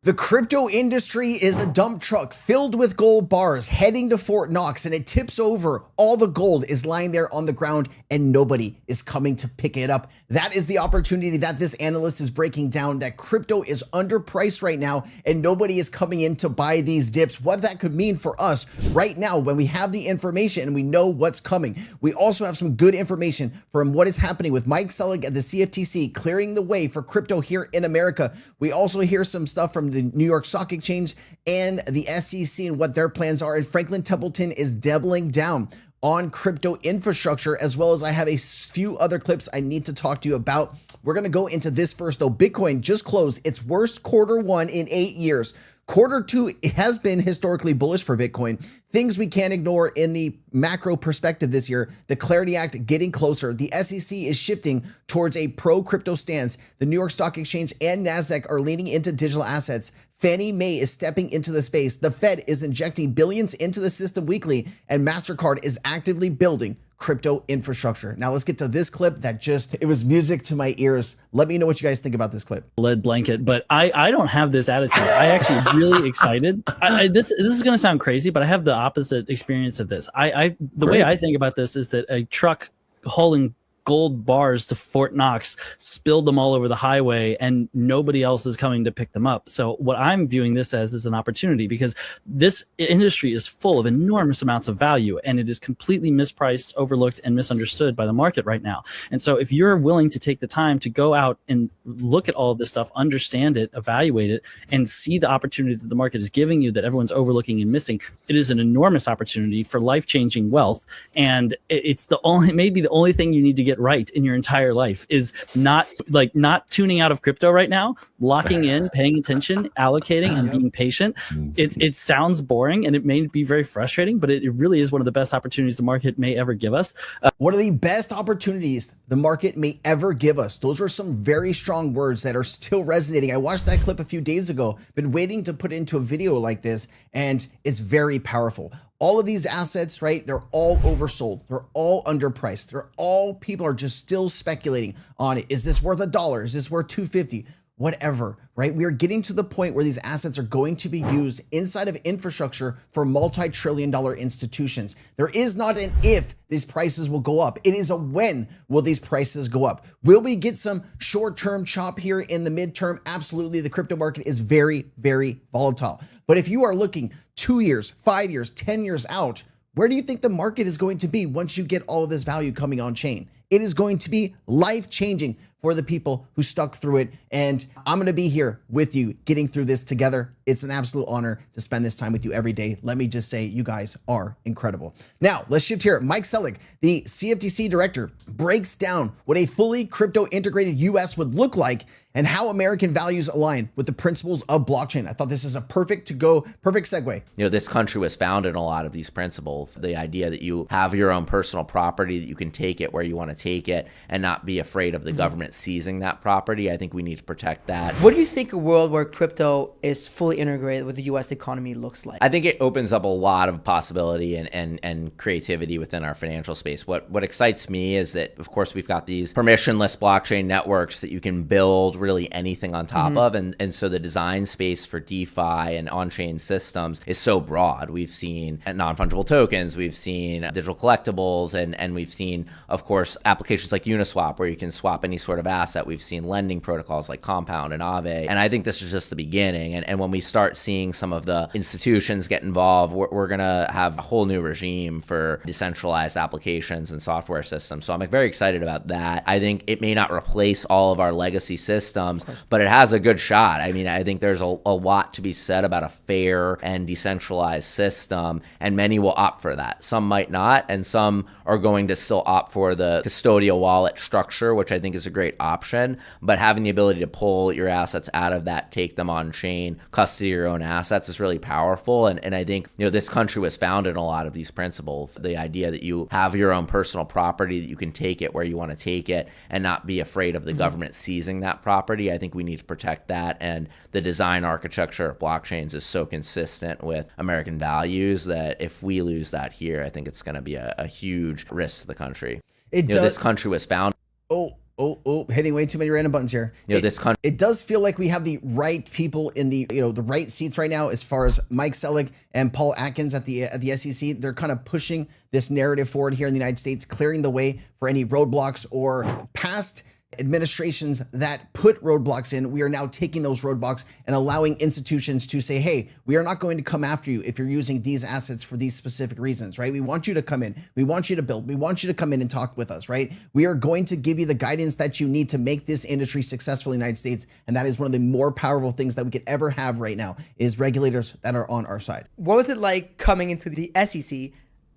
The crypto industry is a dump truck filled with gold bars heading to Fort Knox, and it tips over. All the gold is lying there on the ground and nobody is coming to pick it up. That is the opportunity that this analyst is breaking down, that crypto is underpriced right now and nobody is coming in to buy these dips. What that could mean for us right now when we have the information and we know what's coming. We also have some good information from what is happening with Mike Selig at the CFTC clearing the way for crypto here in America. We also hear some stuff from the New York Stock Exchange and the SEC and what their plans are. And Franklin Templeton is doubling down on crypto infrastructure, as well as I have a few other clips I need to talk to you about. We're going to go into this first though. Bitcoin just closed its worst quarter one in 8 years. Quarter two has been historically bullish for Bitcoin. Things we can't ignore in the macro perspective this year, the Clarity Act getting closer. The SEC is shifting towards a pro-crypto stance. The New York Stock Exchange and NASDAQ are leaning into digital assets. Fannie Mae is stepping into the space. The Fed is injecting billions into the system weekly, and MasterCard is actively building crypto infrastructure. Now let's get to this clip that it was music to my ears. Let me know what you guys think about this clip. Lead blanket, but I don't have this attitude. I actually really excited. This is going to sound crazy, but I have the opposite experience of this. The way I think about this is that a truck hauling gold bars to Fort Knox spilled them all over the highway and nobody else is coming to pick them up. So what I'm viewing this as is an opportunity, because this industry is full of enormous amounts of value and it is completely mispriced, overlooked, and misunderstood by the market right now. And so if you're willing to take the time to go out and look at all of this stuff, understand it, evaluate it, and see the opportunity that the market is giving you that everyone's overlooking and missing, it is an enormous opportunity for life-changing wealth. And it's maybe the only thing you need to get right in your entire life is not tuning out of crypto right now, locking in, paying attention, allocating, and being patient. It sounds boring and it may be very frustrating, but it really is one of the best opportunities the market may ever give us. One of the best opportunities the market may ever give us. Those are some very strong words that are still resonating. I watched that clip a few days ago, been waiting to put into a video like this, and it's very powerful. All of these assets, right? They're all oversold. They're all underpriced. People are just still speculating on it. Is this worth $1? Is this worth $2.50? Whatever, right? We are getting to the point where these assets are going to be used inside of infrastructure for multi-trillion-dollar institutions. There is not an if these prices will go up. It is a when will these prices go up. Will we get some short-term chop here in the midterm? Absolutely. The crypto market is very, very volatile. But if you are looking 2 years, 5 years, 10 years out, where do you think the market is going to be once you get all of this value coming on chain? It is going to be life-changing for the people who stuck through it. And I'm going to be here with you getting through this together. It's an absolute honor to spend this time with you every day. Let me just say, you guys are incredible. Now, let's shift here. Mike Selig, the CFTC director, breaks down what a fully crypto integrated US would look like and how American values align with the principles of blockchain. I thought this is a perfect segue. You know, this country was founded on a lot of these principles. The idea that you have your own personal property, that you can take it where you want to take it and not be afraid of the government seizing that property. I think we need to protect that. What do you think a world where crypto is fully integrated with the US economy looks like? I think it opens up a lot of possibility and creativity within our financial space. What excites me is that, of course, we've got these permissionless blockchain networks that you can build really anything on top of. And so the design space for DeFi and on-chain systems is so broad. We've seen non-fungible tokens, we've seen digital collectibles, and we've seen, of course, applications like Uniswap where you can swap any sort of asset. We've seen lending protocols like Compound and Aave. And I think this is just the beginning. And when we start seeing some of the institutions get involved, we're going to have a whole new regime for decentralized applications and software systems. So I'm very excited about that. I think it may not replace all of our legacy systems, but it has a good shot. I mean, I think there's a lot to be said about a fair and decentralized system, and many will opt for that. Some might not, and some are going to still opt for the custodial wallet structure, which I think is a great option. But having the ability to pull your assets out of that, take them on chain, custody your own assets is really powerful. And I think, you know, this country was founded on a lot of these principles. The idea that you have your own personal property, that you can take it where you want to take it and not be afraid of the government seizing that property. I think we need to protect that. And the design architecture of blockchains is so consistent with American values that if we lose that here, I think it's going to be a huge risk to the country. This country was founded. Oh, Hitting way too many random buttons here. It does feel like we have the right people in the the right seats right now, as far as Mike Selig and Paul Atkins at the SEC. They're kind of pushing this narrative forward here in the United States, clearing the way for any roadblocks or past administrations that put roadblocks in. We are now taking those roadblocks and allowing institutions to say, hey, we are not going to come after you if you're using these assets for these specific reasons, right? We want you to come in. We want you to build. We want you to come in and talk with us, right? We are going to give you the guidance that you need to make this industry successful in the United States. And that is one of the more powerful things that we could ever have right now, is regulators that are on our side. What was it like coming into the SEC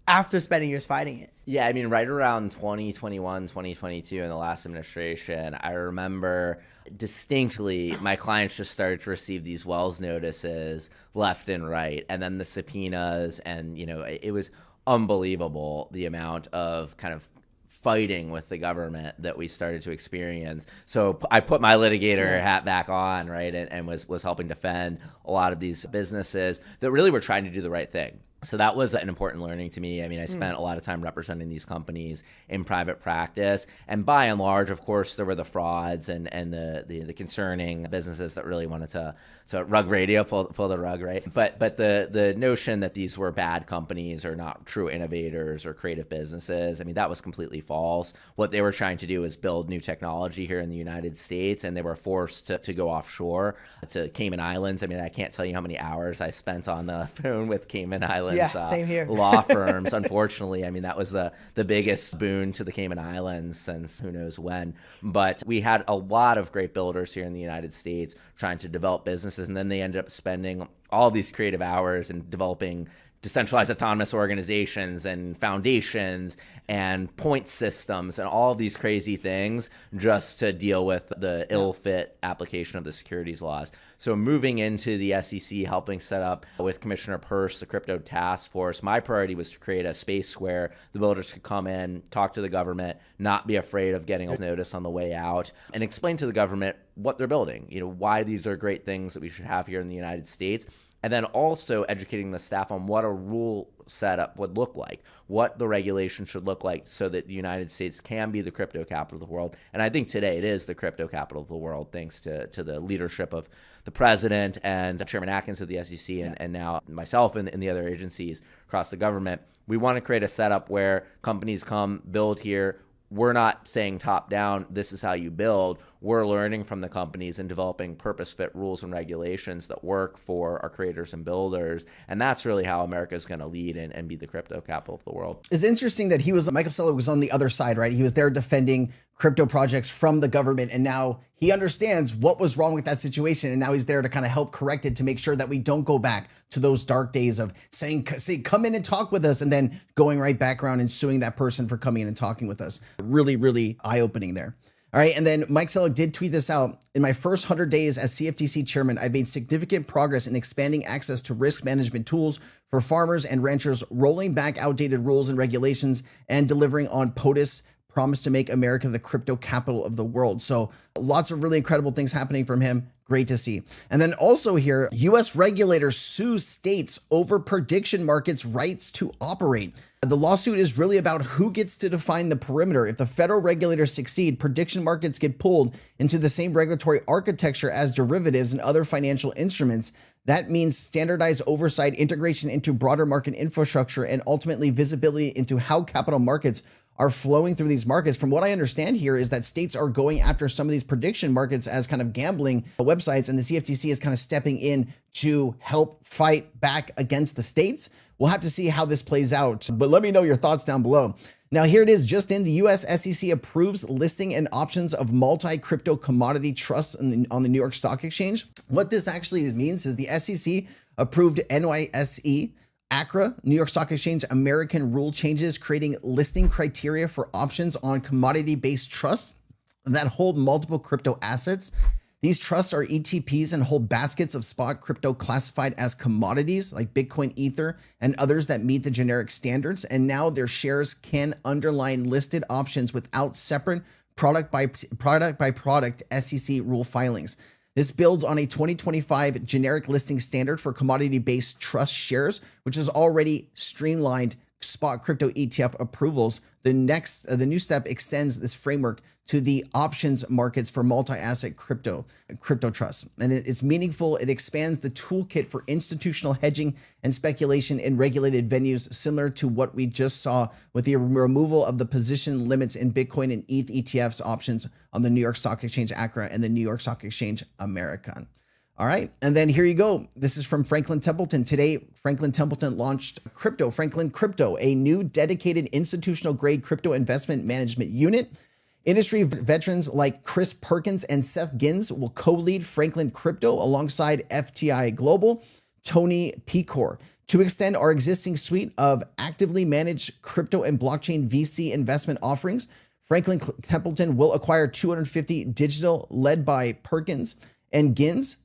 after spending years fighting it? Yeah, I mean, right around 2021, 2022 in the last administration, I remember distinctly my clients just started to receive these Wells notices left and right, and then the subpoenas, and it was unbelievable the amount of kind of fighting with the government that we started to experience. So I put my litigator hat back on, right, and was helping defend a lot of these businesses that really were trying to do the right thing. So that was an important learning to me. I mean, I spent a lot of time representing these companies in private practice. And by and large, of course, there were the frauds and the concerning businesses that really wanted to rug radio, pull the rug, right? But the notion that these were bad companies or not true innovators or creative businesses, I mean, that was completely false. What they were trying to do is build new technology here in the United States, and they were forced to go offshore to Cayman Islands. I mean, I can't tell you how many hours I spent on the phone with Cayman Islands. Same here. Law firms. Unfortunately, I mean, that was the biggest boon to the Cayman Islands since who knows when. But we had a lot of great builders here in the United States trying to develop businesses, and then they ended up spending all these creative hours in developing decentralized autonomous organizations and foundations and point systems and all of these crazy things just to deal with the ill-fit application of the securities laws. So moving into the SEC, helping set up with Commissioner Peirce, the crypto task force, my priority was to create a space where the builders could come in, talk to the government, not be afraid of getting a notice on the way out, and explain to the government what they're building, why these are great things that we should have here in the United States. And then also educating the staff on what a rule setup would look like, what the regulation should look like so that the United States can be the crypto capital of the world. And I think today it is the crypto capital of the world, thanks to the leadership of the president and Chairman Atkins of the SEC and now myself and the other agencies across the government. We want to create a setup where companies come, build here. We're not saying top down, this is how you build. We're learning from the companies and developing purpose-fit rules and regulations that work for our creators and builders. And that's really how America is going to lead and be the crypto capital of the world. It's interesting that Michael Selig was on the other side, right? He was there defending crypto projects from the government, and now he understands what was wrong with that situation, and now he's there to kind of help correct it, to make sure that we don't go back to those dark days of saying, come in and talk with us, and then going right back around and suing that person for coming in and talking with us. Really, really eye-opening there. All right, and then Mike Selig did tweet this out. In my first 100 days as CFTC chairman, I've made significant progress in expanding access to risk management tools for farmers and ranchers, rolling back outdated rules and regulations, and delivering on POTUS promise to make America the crypto capital of the world. So lots of really incredible things happening from him. Great to see. And then also here, US regulators sue states over prediction markets' rights to operate. The lawsuit is really about who gets to define the perimeter. If the federal regulators succeed, prediction markets get pulled into the same regulatory architecture as derivatives and other financial instruments. That means standardized oversight, integration into broader market infrastructure, and ultimately visibility into how capital markets are flowing through these markets. From what I understand here is that states are going after some of these prediction markets as kind of gambling websites, and the CFTC is kind of stepping in to help fight back against the states. We'll have to see how this plays out, but let me know your thoughts down below. Now, here it is. Just in, the US SEC approves listing and options of multi-crypto commodity trusts on the New York Stock Exchange. What this actually means is the SEC approved NYSE, ACRA, New York Stock Exchange, American rule changes, creating listing criteria for options on commodity-based trusts that hold multiple crypto assets. These trusts are ETPs and hold baskets of spot crypto classified as commodities like Bitcoin, Ether, and others that meet the generic standards. And now their shares can underline listed options without separate product by product SEC rule filings. This builds on a 2025 generic listing standard for commodity-based trust shares, which has already streamlined spot crypto ETF approvals. the new step extends this framework to the options markets for multi-asset crypto trusts. And it's meaningful. It expands the toolkit for institutional hedging and speculation in regulated venues, similar to what we just saw with the removal of the position limits in Bitcoin and ETH ETFs options on the New York Stock Exchange ACRA and the New York Stock Exchange American. All right. And then here you go. This is from Franklin Templeton. Today, Franklin Templeton launched Franklin Crypto, a new dedicated institutional grade crypto investment management unit. Industry veterans like Chris Perkins and Seth Gins will co-lead Franklin Crypto alongside FTI Global, Tony Pecor, to extend our existing suite of actively managed crypto and blockchain VC investment offerings. Franklin Templeton will acquire 250 digital led by Perkins and Gins,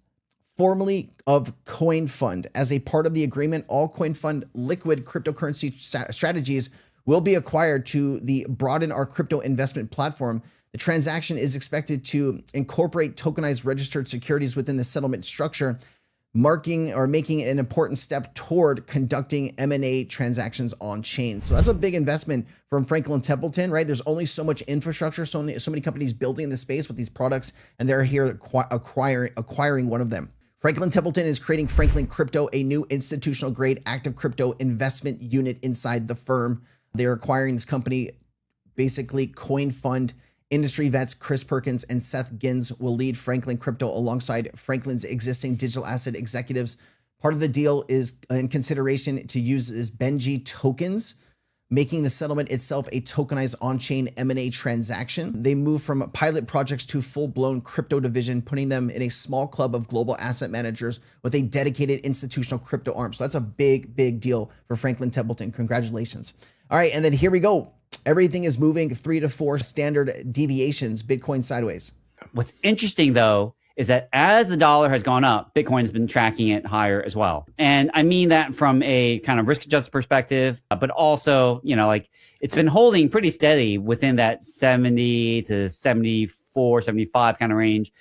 formerly of Coin Fund. As a part of the agreement, all Coin Fund liquid cryptocurrency strategies will be acquired to broaden our crypto investment platform. The transaction is expected to incorporate tokenized registered securities within the settlement structure, making it an important step toward conducting M&A transactions on chain. So that's a big investment from Franklin Templeton, right? There's only so much infrastructure, so many companies building in the space with these products, and they're here acquiring one of them. Franklin Templeton is creating Franklin Crypto, a new institutional grade active crypto investment unit inside the firm. They're acquiring this company, basically Coin Fund. Industry vets Chris Perkins and Seth Gins will lead Franklin Crypto alongside Franklin's existing digital asset executives. Part of the deal is in consideration to use Benji tokens, making the settlement itself a tokenized on-chain M&A transaction. They move from pilot projects to full-blown crypto division, putting them in a small club of global asset managers with a dedicated institutional crypto arm. So that's a big, big deal for Franklin Templeton. Congratulations. All right, and then here we go. Everything is moving 3 to 4 standard deviations, Bitcoin sideways. What's interesting, though, is that as the dollar has gone up, Bitcoin's been tracking it higher as well. And I mean that from a kind of risk-adjusted perspective, but also, like it's been holding pretty steady within that 70 to 74, 75 kind of range.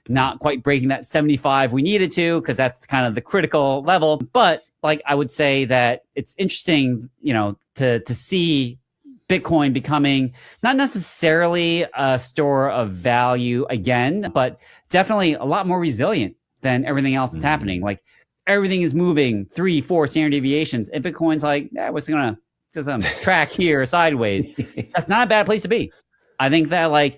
Not quite breaking that 75 we needed to, because that's kind of the critical level. But like I would say that it's interesting, to see Bitcoin becoming not necessarily a store of value again, but definitely a lot more resilient than everything else that's happening. Like everything is moving 3, 4 standard deviations, and Bitcoin's like, what's gonna track here sideways? That's not a bad place to be. I think that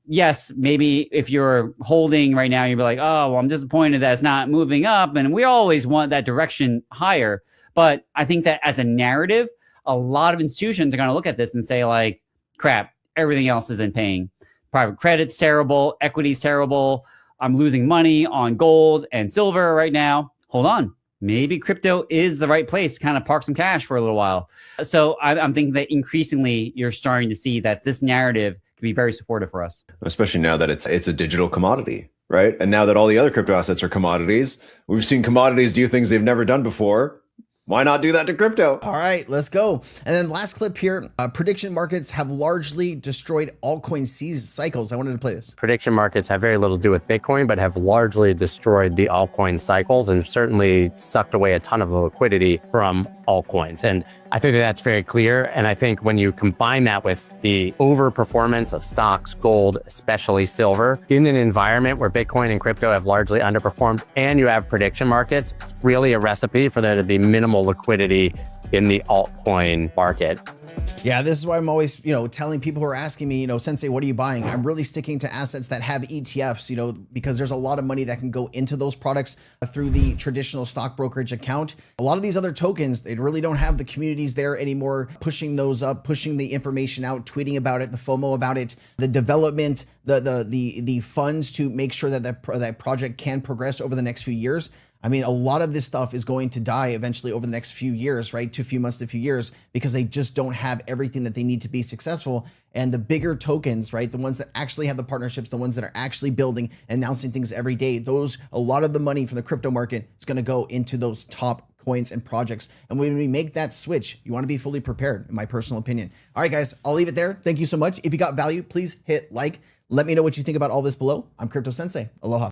yes, maybe if you're holding right now, you'd be like, oh, well, I'm disappointed that it's not moving up, and we always want that direction higher. But I think that as a narrative, a lot of institutions are going to look at this and say like, crap, everything else isn't paying. Private credit's terrible. Equity's terrible. I'm losing money on gold and silver right now. Hold on. Maybe crypto is the right place to kind of park some cash for a little while. So I'm thinking that increasingly you're starting to see that this narrative can be very supportive for us. Especially now that it's a digital commodity, right? And now that all the other crypto assets are commodities, we've seen commodities do things they've never done before. Why not do that to crypto? All right, let's go. And then last clip here, prediction markets have largely destroyed altcoin cycles. I wanted to play this. Prediction markets have very little to do with Bitcoin, but have largely destroyed the altcoin cycles and certainly sucked away a ton of the liquidity from altcoins. And I think that's very clear. And I think when you combine that with the overperformance of stocks, gold, especially silver, in an environment where Bitcoin and crypto have largely underperformed and you have prediction markets, it's really a recipe for there to be minimal liquidity in the altcoin market. Yeah, this is why I'm always, telling people who are asking me, Sensei, what are you buying? I'm really sticking to assets that have ETFs, because there's a lot of money that can go into those products through the traditional stock brokerage account. A lot of these other tokens, they really don't have the communities there anymore, pushing those up, pushing the information out, tweeting about it, the FOMO about it, the development, the funds to make sure that project can progress over the next few years. I mean, a lot of this stuff is going to die eventually over the next few years, right? To few months to few years, because they just don't have everything that they need to be successful. And the bigger tokens, right? The ones that actually have the partnerships, the ones that are actually building, announcing things every day, a lot of the money from the crypto market is going to go into those top coins and projects. And when we make that switch, you want to be fully prepared, in my personal opinion. All right, guys, I'll leave it there. Thank you so much. If you got value, please hit like. Let me know what you think about all this below. I'm Crypto Sensei. Aloha.